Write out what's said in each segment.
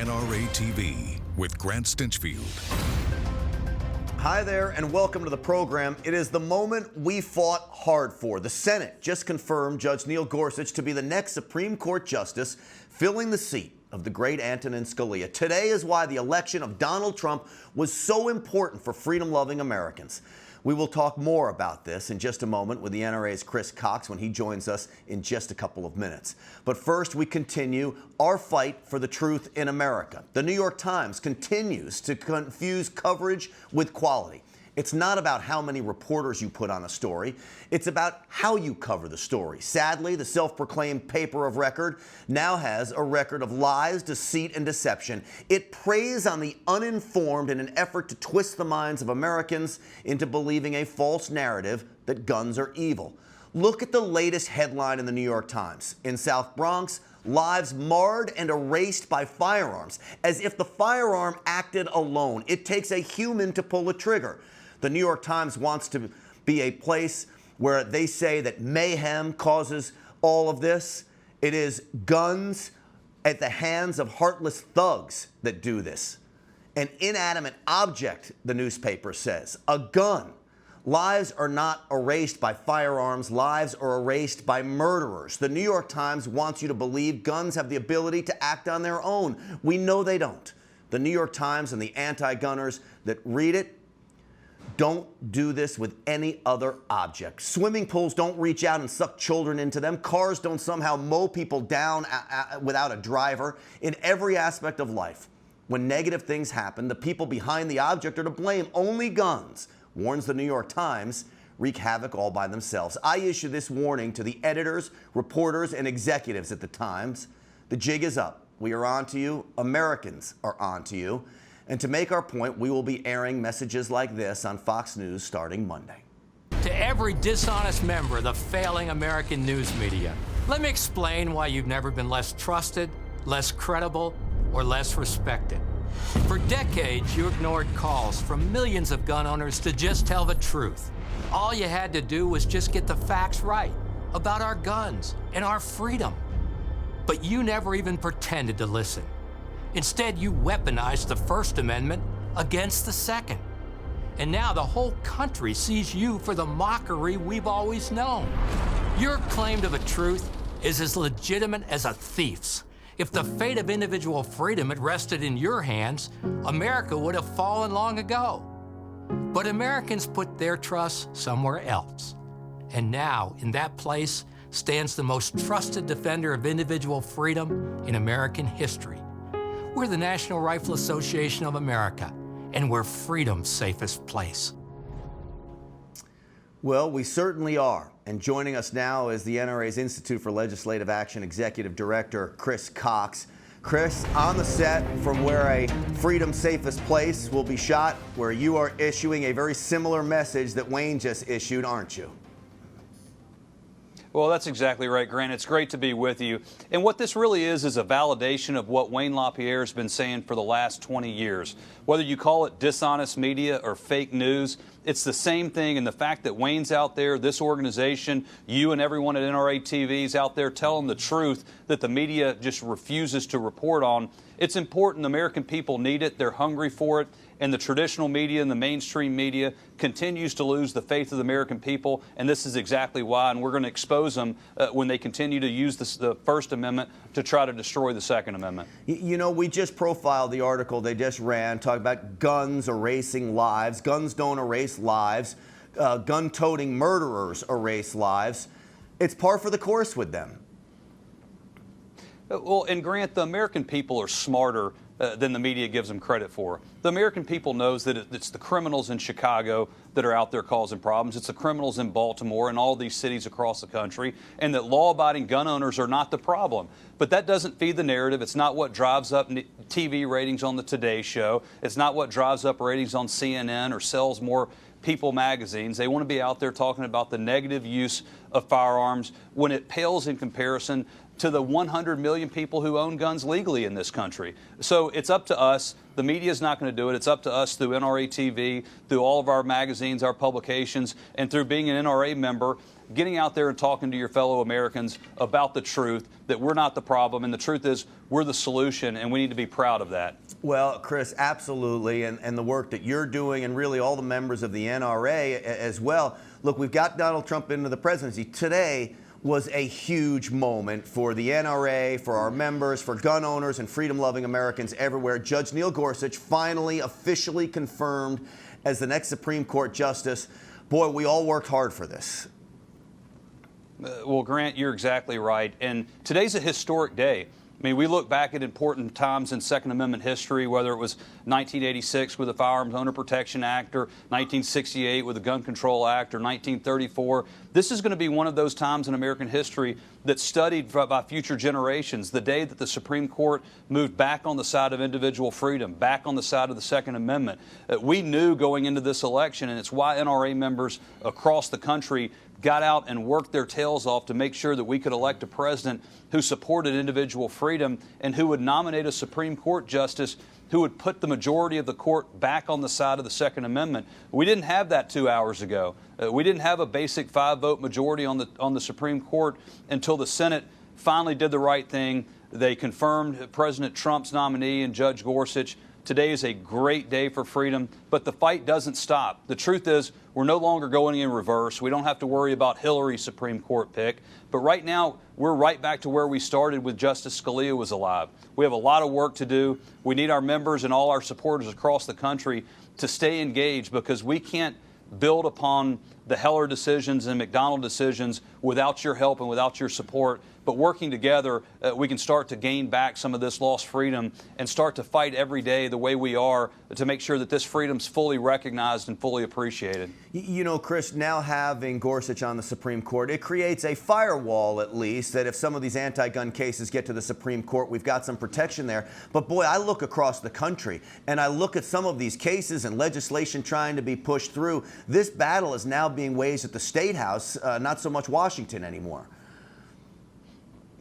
NRATV with Grant Stinchfield. Hi there and welcome to the program. It is the moment we fought hard for. The Senate just confirmed Judge Neil Gorsuch to be the next Supreme Court Justice, filling the seat of the great Antonin Scalia. Today is why the election of Donald Trump was so important for freedom-loving Americans. We will talk more about this in just a moment with the NRA's Chris Cox when he joins us in just a couple of minutes. But first, we continue our fight for the truth in America. The New York Times continues to confuse coverage with quality. It's not about how many reporters you put on a story. It's about how you cover the story. Sadly, the self-proclaimed paper of record now has a record of lies, deceit, and deception. It preys on the uninformed in an effort to twist the minds of Americans into believing a false narrative that guns are evil. Look at the latest headline in the New York Times. In South Bronx, lives marred and erased by firearms, as if the firearm acted alone. It takes a human to pull a trigger. The New York Times wants to be a place where they say that mayhem causes all of this. It is guns at the hands of heartless thugs that do this. An inanimate object, the newspaper says, a gun. Lives are not erased by firearms. Lives are erased by murderers. The New York Times wants you to believe guns have the ability to act on their own. We know they don't. The New York Times and the anti-gunners that read it don't do this with any other object. Swimming pools don't reach out and suck children into them. Cars don't somehow mow people down without a driver. In every aspect of life, when negative things happen, the people behind the object are to blame. Only guns, warns the New York Times, wreak havoc all by themselves. I issue this warning to the editors, reporters, and executives at the Times. The jig is up. We are on to you. Americans are on to you. And to make our point, we will be airing messages like this on Fox News starting Monday. To every dishonest member of the failing American news media, let me explain why you've never been less trusted, less credible, or less respected. For decades, you ignored calls from millions of gun owners to just tell the truth. All you had to do was just get the facts right about our guns and our freedom. But you never even pretended to listen. Instead, you weaponized the First Amendment against the Second. And now the whole country sees you for the mockery we've always known. Your claim to the truth is as legitimate as a thief's. If the fate of individual freedom had rested in your hands, America would have fallen long ago. But Americans put their trust somewhere else. And now, in that place, stands the most trusted defender of individual freedom in American history. We're the National Rifle Association of America, and we're freedom's safest place. Well, we certainly are. And joining us now is the NRA's Institute for Legislative Action Executive Director, Chris Cox. Chris, on the set from where a freedom's safest place will be shot, where you are issuing a very similar message that Wayne just issued, aren't you? Well, that's exactly right, Grant. It's great to be with you. And what this really is a validation of what Wayne LaPierre has been saying for the last 20 years. Whether you call it dishonest media or fake news, it's the same thing. And the fact that Wayne's out there, this organization, you and everyone at NRATV is out there telling the truth that the media just refuses to report on, it's important. The American people need it. They're hungry for it. And the traditional media and the mainstream media continues to lose the faith of the American people, and this is exactly why, and we're going to expose them when they continue to use the First Amendment to try to destroy the Second Amendment. You know, we just profiled the article they just ran, talking about guns erasing lives. Guns don't erase lives. Gun-toting murderers erase lives. It's par for the course with them. Well, and Grant, the American people are smarter than the media gives them credit for. The American people knows that it's the criminals in Chicago that are out there causing problems. It's the criminals in Baltimore and all these cities across the country, and that law-abiding gun owners are not the problem. But that doesn't feed the narrative. It's not what drives up TV ratings on the Today Show. It's not what drives up ratings on CNN or sells more People magazines. They want to be out there talking about the negative use of firearms when it pales in comparison to the 100 million people who own guns legally in this country. So it's up to us. The media is not going to do it. It's up to us through NRATV, through all of our magazines, our publications, and through being an NRA member, getting out there and talking to your fellow Americans about the truth, that we're not the problem, and the truth is we're the solution, and we need to be proud of that. Well, Chris, absolutely, and the work that you're doing, and really all the members of the NRA as well. Look, we've got Donald Trump into the presidency. Today was a huge moment for the NRA, for our members, for gun owners and freedom-loving Americans everywhere. Judge Neil Gorsuch finally officially confirmed as the next Supreme Court justice. Boy, we all worked hard for this. Well, Grant, you're exactly right. And today's a historic day. I mean, we look back at important times in Second Amendment history, whether it was 1986 with the Firearms Owner Protection Act, or 1968 with the Gun Control Act, or 1934. This is going to be one of those times in American history that's studied by future generations, the day that the Supreme Court moved back on the side of individual freedom, back on the side of the Second Amendment. We knew going into this election, and it's why NRA members across the country got out and worked their tails off to make sure that we could elect a president who supported individual freedom and who would nominate a Supreme Court justice who would put the majority of the court back on the side of the Second Amendment. We didn't have that 2 hours ago. We didn't have a basic 5-vote majority on the Supreme Court until the Senate finally did the right thing. They confirmed President Trump's nominee and Judge Gorsuch. Today is a great day for freedom, but the fight doesn't stop. The truth is, we're no longer going in reverse. We don't have to worry about Hillary's Supreme Court pick. But right now, we're right back to where we started with Justice Scalia was alive. We have a lot of work to do. We need our members and all our supporters across the country to stay engaged, because we can't build upon the Heller decisions and McDonald decisions without your help and without your support. But working together, we can start to gain back some of this lost freedom and start to fight every day the way we are to make sure that this freedom's fully recognized and fully appreciated. You know, Chris, now having Gorsuch on the Supreme Court, it creates a firewall, at least, that if some of these anti-gun cases get to the Supreme Court, we've got some protection there. But boy, I look across the country and I look at some of these cases and legislation trying to be pushed through. This battle is now being waged at the Statehouse, not so much Washington anymore.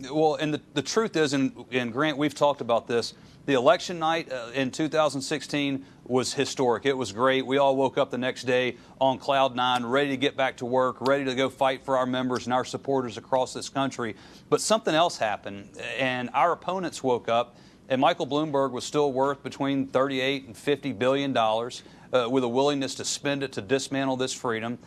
Well, and the truth is, and Grant, we've talked about this, the election night in 2016 was historic. It was great. We all woke up the next day on cloud nine, ready to get back to work, ready to go fight for our members and our supporters across this country. But something else happened, and our opponents woke up, and Michael Bloomberg was still worth between $38 and $50 billion with a willingness to spend it to dismantle this freedom.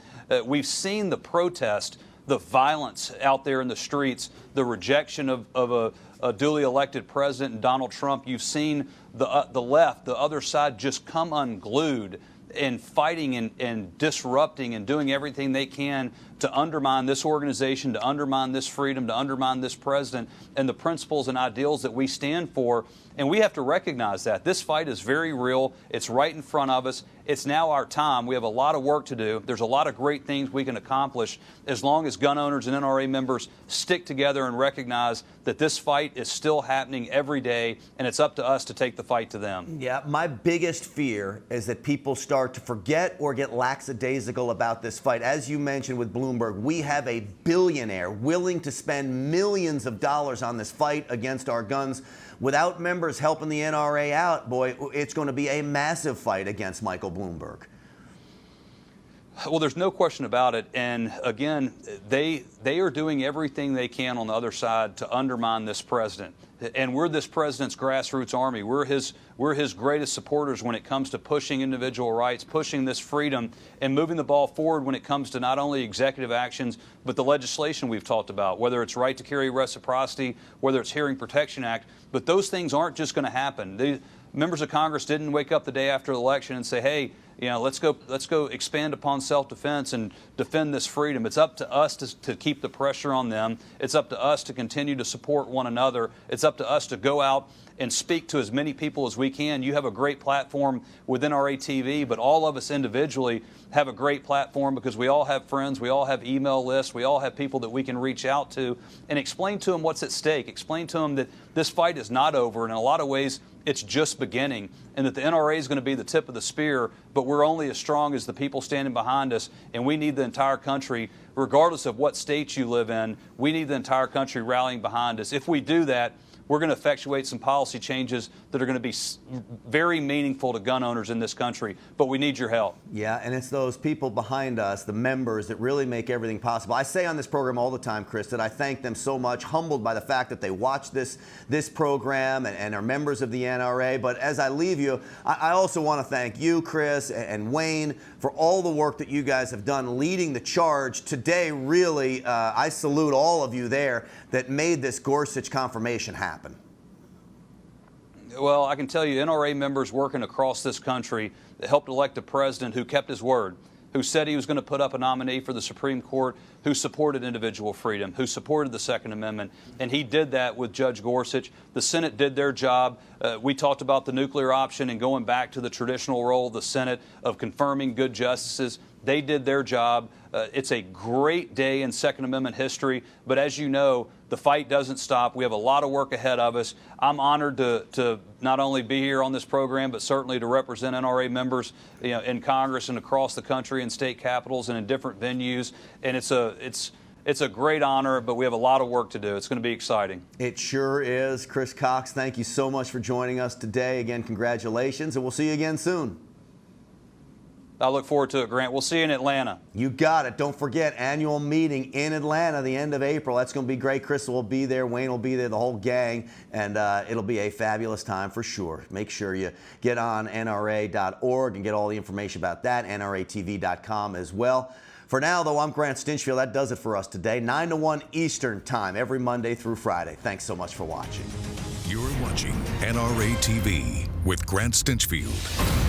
We've seen the protest, the violence out there in the streets, the rejection of a duly elected president, Donald Trump. You've seen the left, the other side, just come unglued and fighting and disrupting and doing everything they can to undermine this organization, to undermine this freedom, to undermine this president and the principles and ideals that we stand for. And we have to recognize that. This fight is very real. It's right in front of us. It's now our time. We have a lot of work to do. There's a lot of great things we can accomplish as long as gun owners and NRA members stick together and recognize that this fight is still happening every day, and it's up to us to take the fight to them. Yeah, my biggest fear is that people start to forget or get lackadaisical about this fight. As you mentioned with Bloomberg, we have a billionaire willing to spend millions of dollars on this fight against our guns. Without members helping the NRA out, boy, it's going to be a massive fight against Michael Bloomberg. Well, there's no question about it. And again, they are doing everything they can on the other side to undermine this president. And we're this president's grassroots army. We're his greatest supporters when it comes to pushing individual rights, pushing this freedom, and moving the ball forward when it comes to not only executive actions, but the legislation we've talked about, whether it's right to carry reciprocity, whether it's Hearing Protection Act. But those things aren't just going to happen. The members of Congress didn't wake up the day after the election and say, hey, you know, let's go expand upon self-defense and defend this freedom. It's up to us to keep the pressure on them. It's up to us to continue to support one another. It's up to us to go out and speak to as many people as we can. You have a great platform with NRATV, but all of us individually, have a great platform because we all have friends, we all have email lists, we all have people that we can reach out to and explain to them what's at stake. Explain to them that this fight is not over, and in a lot of ways it's just beginning, and that the NRA is going to be the tip of the spear, but we're only as strong as the people standing behind us, and we need the entire country, regardless of what state you live in, we need the entire country rallying behind us. If we do that, we're going to effectuate some policy changes that are going to be very meaningful to gun owners in this country, but we need your help. Yeah, and it's those people behind us, the members, that really make everything possible. I say on this program all the time, Chris, that I thank them so much, humbled by the fact that they watch this program and are members of the NRA. But as I leave you, I also want to thank you, Chris, and Wayne, for all the work that you guys have done leading the charge today. Really, I salute all of you there that made this Gorsuch confirmation happen. Well, I can tell you, NRA members working across this country that helped elect a president who kept his word, who said he was going to put up a nominee for the Supreme Court, who supported individual freedom, who supported the Second Amendment, and he did that with Judge Gorsuch. The Senate did their job. We talked about the nuclear option and going back to the traditional role of the Senate of confirming good justices. They did their job. It's a great day in Second Amendment history, but as you know, the fight doesn't stop. We have a lot of work ahead of us. I'm honored to not only be here on this program, but certainly to represent NRA members, in Congress and across the country in state capitals and in different venues. And it's a great honor, but we have a lot of work to do. It's going to be exciting. It sure is. Chris Cox, thank you so much for joining us today. Again, congratulations, and we'll see you again soon. I look forward to it, Grant. We'll see you in Atlanta. You got it. Don't forget, annual meeting in Atlanta, the end of April. That's going to be great. Chris will be there. Wayne will be there, the whole gang, and it'll be a fabulous time for sure. Make sure you get on NRA.org and get all the information about that, NRATV.com as well. For now, though, I'm Grant Stinchfield. That does it for us today. 9 to 1 Eastern Time, every Monday through Friday. Thanks so much for watching. You're watching NRA TV with Grant Stinchfield.